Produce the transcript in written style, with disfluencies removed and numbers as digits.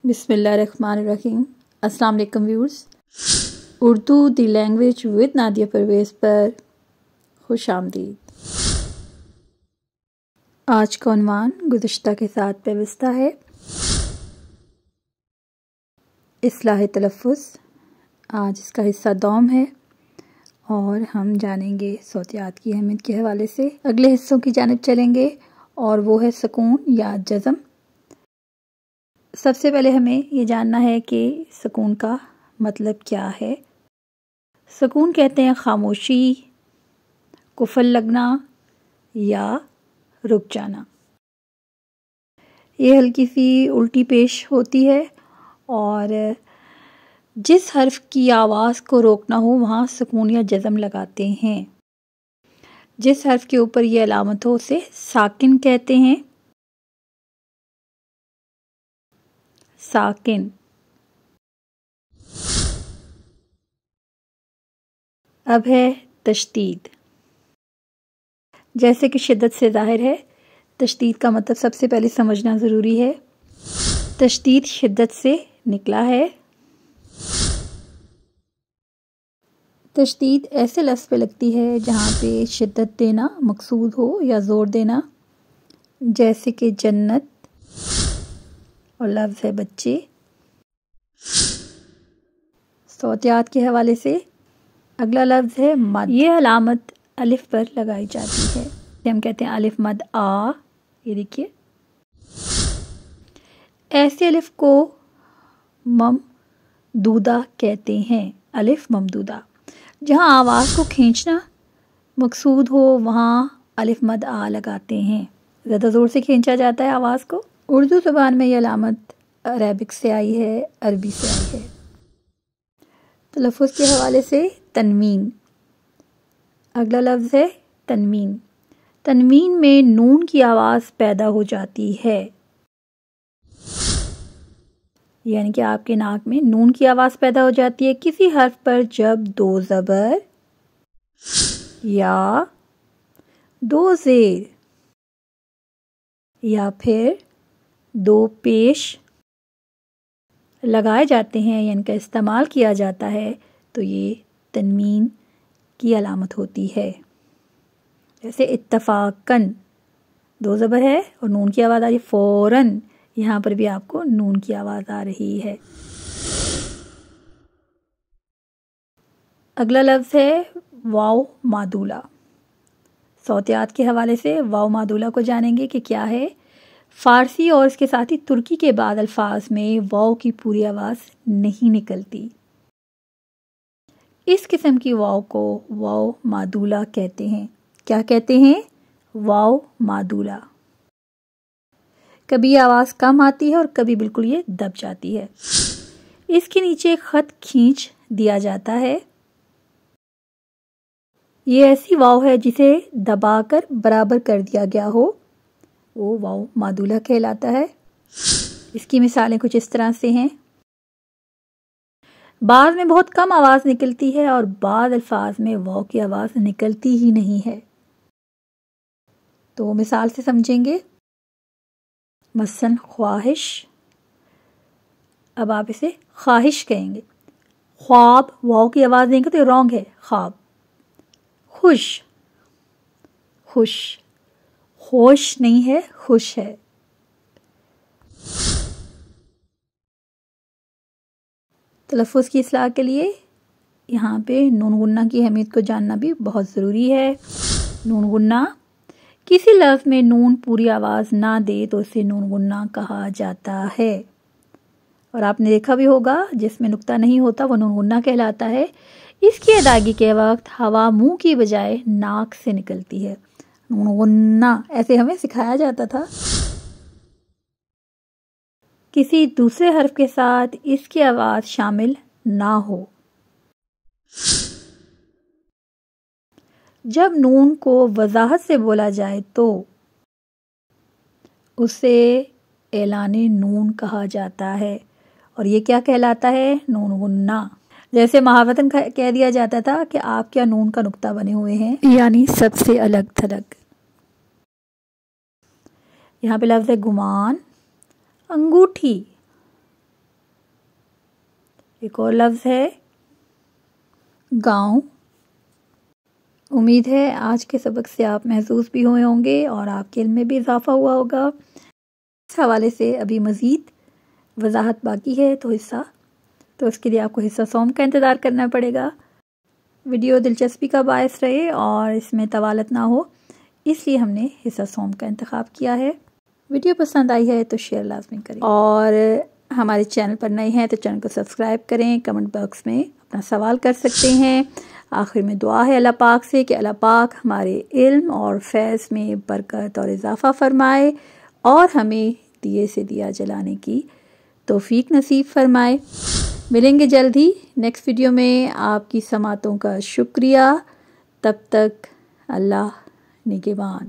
بسم اللہ الرحمن الرحیم۔ السلام علیکم viewers, Urdu the language with Nadia Pervaiz پر خوش آمدید۔ آج کا عنوان گزشتہ کے ساتھ پیوستہ ہے، اصلاح تلفظ۔ آج اس کا حصہ دوم ہے اور ہم جانیں گے صوتیات کی اہمیت کے حوالے سے۔ اگلے حصوں کی جانب چلیں گے اور وہ ہے سکون یا جزم۔ سب سے پہلے ہمیں یہ جاننا ہے کہ سکون کا مطلب کیا ہے۔ سکون کہتے ہیں خاموشی، قفل لگنا یا رک جانا۔ یہ ہلکی سی الٹی پیش ہوتی ہے اور جس حرف کی آواز کو روکنا ہو وہاں سکون یا جزم لگاتے ہیں۔ جس حرف کے اوپر یہ علامت ہو اسے ساکن کہتے ہیں۔ ساکن۔ اب ہے تشدید۔ جیسے کہ شدت سے ظاہر ہے، تشدید کا مطلب سب سے پہلے سمجھنا ضروری ہے۔ تشدید شدت سے نکلا ہے۔ تشدید ایسے لفظ پہ لگتی ہے جہاں پہ شدت دینا مقصود ہو یا زور دینا، جیسے کہ جنت اور لفظ ہے بچے۔ صوتیات کے حوالے سے اگلا لفظ ہے مد۔ یہ علامت الف پر لگائی جاتی ہے، ہم کہتے ہیں الف مد آ۔ یہ دیکھیے، ایسے الف کو ممدودہ کہتے ہیں۔ الف ممدودہ، جہاں آواز کو کھینچنا مقصود ہو وہاں الف مد آ لگاتے ہیں، زیادہ زور سے کھینچا جاتا ہے آواز کو۔ اردو زبان میں یہ علامت عربک سے آئی ہے، عربی سے آئی ہے۔ تلفظ کے حوالے سے تنوین۔ اگلا لفظ ہے تنوین۔ تنوین میں نون کی آواز پیدا ہو جاتی ہے، یعنی کہ آپ کے ناک میں نون کی آواز پیدا ہو جاتی ہے کسی حرف پر جب دو زبر یا دو زیر یا پھر دو پیش لگائے جاتے ہیں یا ان کا استعمال کیا جاتا ہے تو یہ تنوین کی علامت ہوتی ہے۔ جیسے اتفاقاً، دو زبر ہے اور نون کی آواز آ رہی ہے، فوراً یہاں پر بھی آپ کو نون کی آواز آ رہی ہے۔ اگلا لفظ ہے واو مادولہ۔ صوتیات کے حوالے سے واو مادولہ کو جانیں گے کہ کیا ہے۔ فارسی اور اس کے ساتھ ہی ترکی کے بعد الفاظ میں واو کی پوری آواز نہیں نکلتی۔ اس قسم کی واو کو واو مادولہ کہتے ہیں۔ کیا کہتے ہیں؟ واو مادولہ۔ کبھی آواز کم آتی ہے اور کبھی بالکل یہ دب جاتی ہے۔ اس کے نیچے ایک خط کھینچ دیا جاتا ہے۔ یہ ایسی واو ہے جسے دبا کر برابر کر دیا گیا ہو، وہ واو مادولہ کہلاتا ہے۔ اس کی مثالیں کچھ اس طرح سے ہیں۔ بعض میں بہت کم آواز نکلتی ہے اور بعض الفاظ میں واو کی آواز نکلتی ہی نہیں ہے۔ تو مثال سے سمجھیں گے، مثلاً خواہش۔ اب آپ اسے خواہش کہیں گے۔ خواب، واو کی آواز دیں گے تو یہ رانگ ہے، خواب۔ خوش، خوش، خوش نہیں ہے، خوش ہے۔ تلفظ کی اصلاح کے لیے یہاں پہ نون غنہ کی اہمیت کو جاننا بھی بہت ضروری ہے۔ نون غنہ، کسی لفظ میں نون پوری آواز نہ دے تو اسے نون غنہ کہا جاتا ہے۔ اور آپ نے دیکھا بھی ہوگا جس میں نقطہ نہیں ہوتا وہ نون غنہ کہلاتا ہے۔ اس کی ادائیگی کے وقت ہوا منہ کی بجائے ناک سے نکلتی ہے۔ نون غنہ ایسے ہمیں سکھایا جاتا تھا۔ کسی دوسرے حرف کے ساتھ اس کی آواز شامل نہ ہو۔ جب نون کو وضاحت سے بولا جائے تو اسے اعلان نون کہا جاتا ہے، اور یہ کیا کہلاتا ہے؟ نون غنہ۔ جیسے محاورتاً کہہ دیا جاتا تھا کہ آپ کیا نون کا نقطہ بنے ہوئے ہیں، یعنی سب سے الگ تھلگ۔ یہاں پہ لفظ ہے گمان۔ انگوٹھی، ایک اور لفظ ہے گاؤں۔ امید ہے آج کے سبق سے آپ محظوظ بھی ہوئے ہوں گے اور آپ کے علم میں بھی اضافہ ہوا ہوگا۔ اس حوالے سے ابھی مزید وضاحت باقی ہے تو اس کے لیے آپ کو حصہ سوم کا انتظار کرنا پڑے گا۔ ویڈیو دلچسپی کا باعث رہے اور اس میں طوالت نہ ہو، اس لیے ہم نے حصہ سوم کا انتخاب کیا ہے۔ ویڈیو پسند آئی ہے تو شیئر لازمی کریں، اور ہمارے چینل پر نئے ہیں تو چینل کو سبسکرائب کریں۔ کمنٹ باکس میں اپنا سوال کر سکتے ہیں۔ آخر میں دعا ہے اللہ پاک سے کہ اللہ پاک ہمارے علم اور فیض میں برکت اور اضافہ فرمائے اور ہمیں دیے سے دیا جلانے کی توفیق نصیب فرمائے۔ ملیں گے جلد ہی نیکسٹ ویڈیو میں۔ آپ کی سماعتوں کا شکریہ۔ تب تک اللہ نگہبان۔